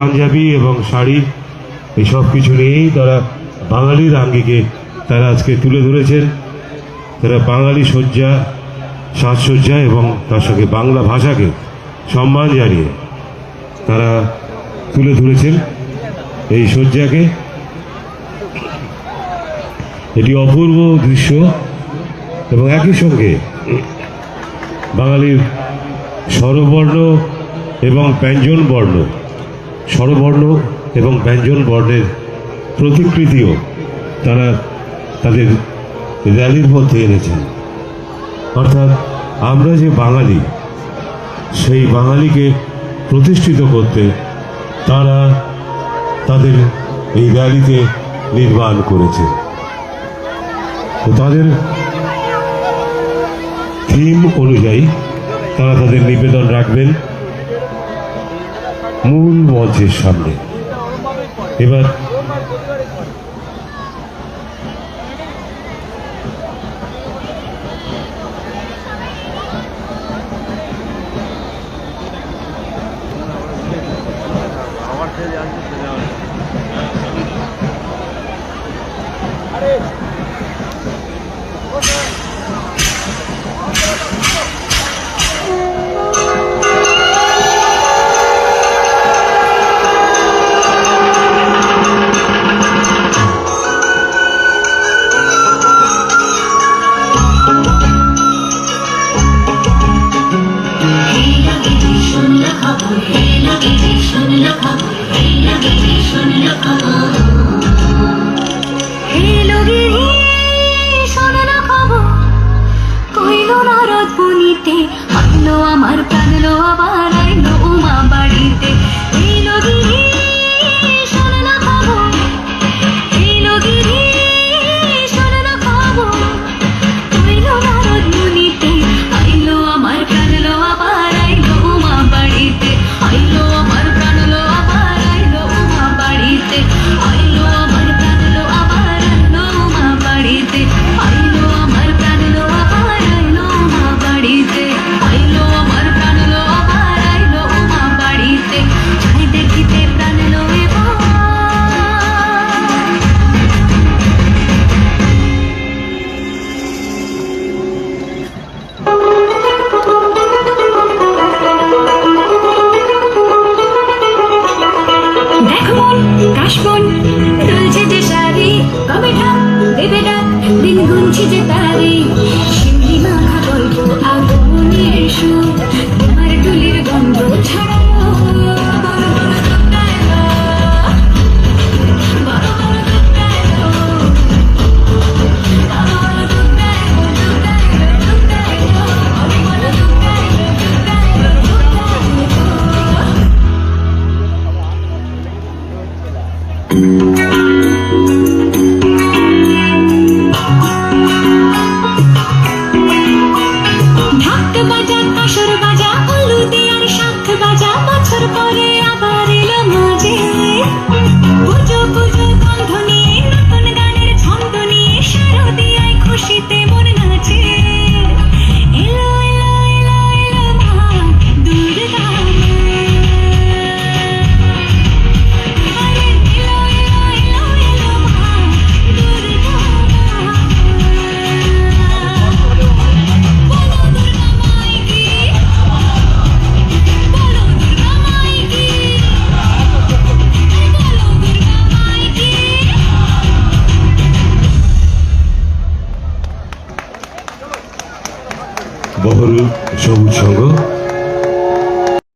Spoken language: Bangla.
পাঞ্জাবি এবং শাড়ি এই সব কিছু নিয়েই তারা বাঙালির আঙ্গিকে তারা আজকে তুলে ধরেছেন। তারা বাঙালি সজ্জা সাজসজ্জা এবং তার সঙ্গে বাংলা ভাষাকে সম্মান জানিয়ে তারা তুলে ধরেছেন এই সজ্জাকে। এটি অপূর্ব দৃশ্য এবং একই সঙ্গে বাঙালির স্বরবর্ণ এবং ব্যঞ্জন বর্ণ স্বরবর্ণ এবং ব্যঞ্জন বর্ণের প্রতিকৃতিও তারা তাদের র্যালির মধ্যে এনেছেন। অর্থাৎ আমরা যে বাঙালি সেই বাঙালিকে প্রতিষ্ঠিত করতে তারা তাদের এই র্যালিতে নির্মাণ করেছে। তো তাদের থিম অনুযায়ী তারা তাদের নিবেদন রাখবেন মূল মঞ্চের সামনে। এবার আমার প্রাণলো আবার আইলো উমা বাড়িতে এলো গিরি শোনে না খবর এলো গিরি শোনে না খবর কইলো নারদ মুনিতে আইলো আমার প্রাণলো আবার আইলো উমা বাড়িতে আইলো আমার প্রাণলো আবার আইলো উমা বাড়িতে আইলো আমার প্রাণলো আবার আইলো উমা বাড়িতে আইলো আমার প্রাণলো আবার আইলো উমা বাড়িতে আইলো আমার প্রাণলো আবার আইলো উমা বাড়িতে যাই দেখিতে প্রাণলো এবার দেখো কাশবন দুলছে যে শাড়ি কবে ঢাক দেবে ডাক দিন গুনছি যে তারি শিউলি মাখা গল্প আগমনের সুর তোমার টুলির গন্ধ ছাড়ালো বড় বড় দুধটা এলো বড় বড় দুধটা এলো বড় বড় দুধটা এলো দুধটা এলো দুধটা এলো বড় বড় দুধটা এলো দুধটা এলো দুধটা এলো ঢাক বাজা কাসর বাজা হলুদে আর শাঁখ বাজা বছর পরে আবার এলো মাঝে পুজো পুজো গন্ধ নিয়ে নতুন গানের ছন্দ নিয়ে শারদিয়ায় খুশিতে মন নাচে এলো এলো এলো এলো মা দুর্গা এলো এলো এলো এলো মা দুর্গা বলো দুর্গা মাই কি বলো দুর্গা মাই কি বলো দুর্গা মাই কি বহরু সবুজ সংঘ